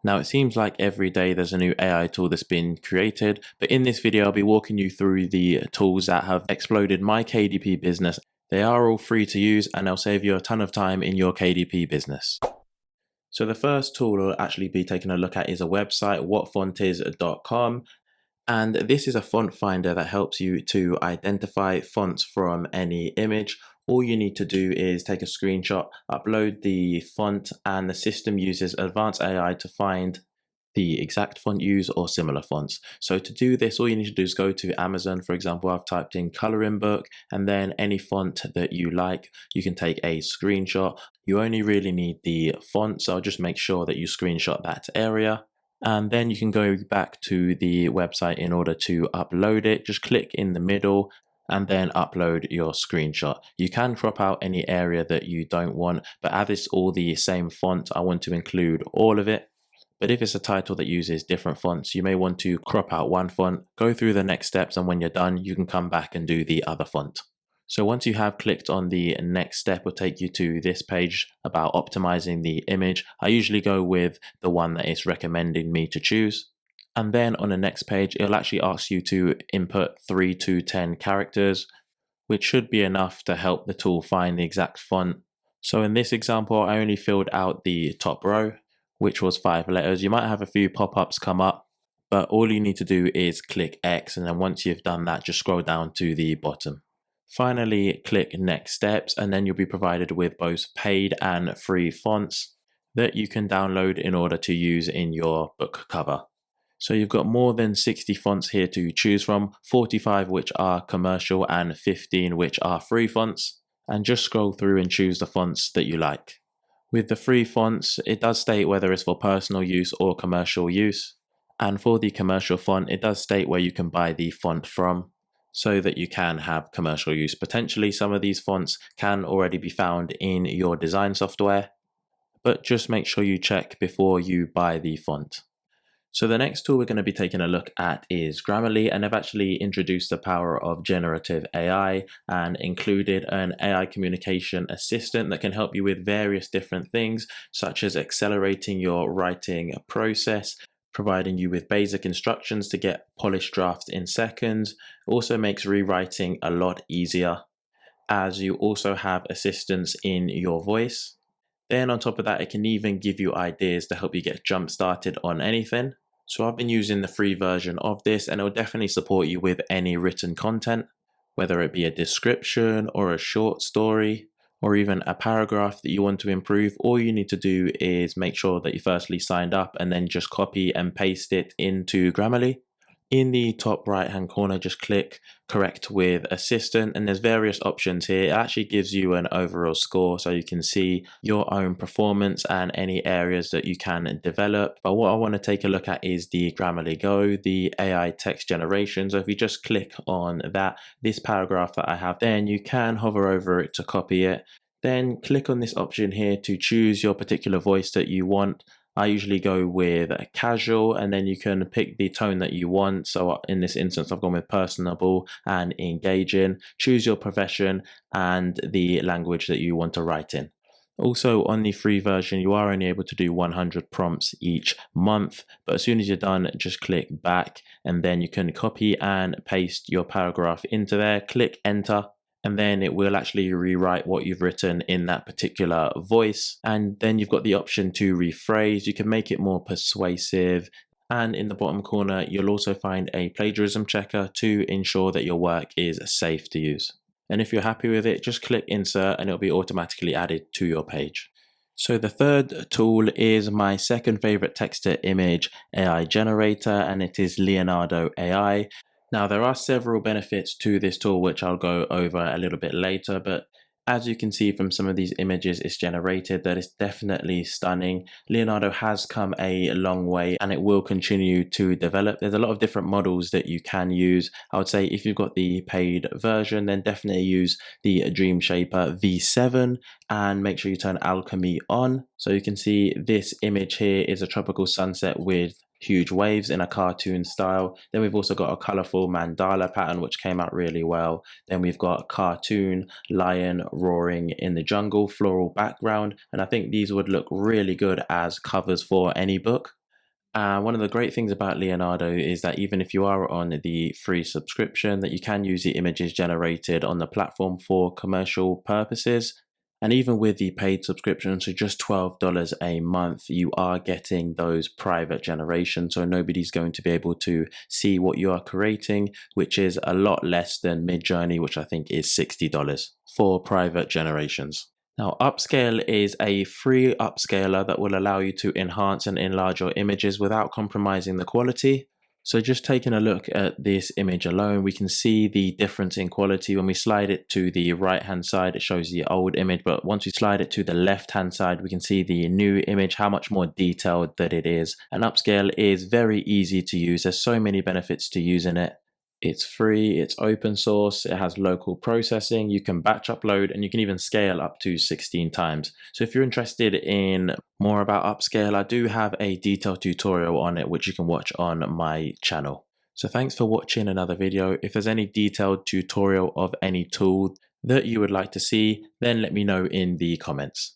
Now, it seems like every day there's a new AI tool that's been created, but in this video, I'll be walking you through the tools that have exploded my KDP business. They are all free to use and they'll save you a ton of time in your KDP business. So the first tool we'll actually be taking a look at is a website, whatfontis.com. And this is a font finder that helps you to identify fonts from any image. All you need to do is take a screenshot, upload the font, and the system uses advanced AI to find the exact font used or similar fonts. So to do this, all you need to do is go to Amazon. For example, I've typed in coloring book, and then any font that you like, you can take a screenshot. You only really need the font, so just make sure that you screenshot that area. And then you can go back to the website in order to upload it. Just click in the middle and then upload your screenshot. You can crop out any area that you don't want, but as it's all the same font, I want to include all of it. But if it's a title that uses different fonts, you may want to crop out one font, go through the next steps, and when you're done, you can come back and do the other font. So once you have clicked on the next step, will take you to this page about optimizing the image. I usually go with the one that it's recommending me to choose. And then on the next page, it'll actually ask you to input 3 to 10 characters, which should be enough to help the tool find the exact font. So in this example, I only filled out the top row, which was 5 letters. You might have a few pop-ups come up, but all you need to do is click X, and then once you've done that, just scroll down to the bottom. Finally, click Next Steps, and then you'll be provided with both paid and free fonts that you can download in order to use in your book cover. So you've got more than 60 fonts here to choose from, 45 which are commercial and 15 which are free fonts, and just scroll through and choose the fonts that you like. With the free fonts, it does state whether it's for personal use or commercial use, and for the commercial font, it does state where you can buy the font from, so that you can have commercial use. Potentially some of these fonts can already be found in your design software, but just make sure you check before you buy the font. So the next tool we're going to be taking a look at is Grammarly, and they've actually introduced the power of generative AI and included an AI communication assistant that can help you with various different things, such as accelerating your writing process, providing you with basic instructions to get polished drafts in seconds. Also makes rewriting a lot easier, as you also have assistance in your voice. Then on top of that, it can even give you ideas to help you get jump started on anything. So I've been using the free version of this, and it will definitely support you with any written content, whether it be a description or a short story, or even a paragraph that you want to improve. All you need to do is make sure that you firstly signed up and then just copy and paste it into Grammarly. In the top right hand corner, just click correct with assistant, and there's various options here. It actually gives you an overall score so you can see your own performance and any areas that you can develop. But what I want to take a look at is the Grammarly Go, the AI text generation. So if you just click on that, this paragraph that I have, then you can hover over it to copy it. Then click on this option here to choose your particular voice that you want. I usually go with casual, and then you can pick the tone that you want. So in this instance, I've gone with personable and engaging. Choose your profession and the language that you want to write in. Also, on the free version, you are only able to do 100 prompts each month, but as soon as you're done, just click back, and then you can copy and paste your paragraph into there, click enter, and then it will actually rewrite what you've written in that particular voice. And then you've got the option to rephrase. You can make it more persuasive. And in the bottom corner, you'll also find a plagiarism checker to ensure that your work is safe to use. And if you're happy with it, just click insert and it'll be automatically added to your page. So the third tool is my second favorite text to image AI generator, and it is Leonardo AI. Now, there are several benefits to this tool, which I'll go over a little bit later, but as you can see from some of these images it's generated, that is definitely stunning. Leonardo has come a long way and it will continue to develop. There's a lot of different models that you can use. I would say if you've got the paid version, then definitely use the Dream Shaper V7 and make sure you turn alchemy on. So you can see this image here is a tropical sunset with huge waves in a cartoon style. Then we've also got a colorful mandala pattern which came out really well. Then we've got cartoon lion roaring in the jungle, floral background, and I think these would look really good as covers for any book. One of the great things about Leonardo is that even if you are on the free subscription, that you can use the images generated on the platform for commercial purposes. And even with the paid subscription, so just $12 a month, you are getting those private generations. So nobody's going to be able to see what you are creating, which is a lot less than Midjourney, which I think is $60 for private generations. Now, Upscale is a free upscaler that will allow you to enhance and enlarge your images without compromising the quality. So just taking a look at this image alone, we can see the difference in quality. When we slide it to the right hand side, it shows the old image, but once we slide it to the left hand side, we can see the new image, how much more detailed that it is. And Upscale is very easy to use. There's so many benefits to using it. It's free, it's open source, it has local processing, you can batch upload, and you can even scale up to 16 times. So if you're interested in more about Upscale, I do have a detailed tutorial on it, which you can watch on my channel. So thanks for watching another video. If there's any detailed tutorial of any tool that you would like to see, then let me know in the comments.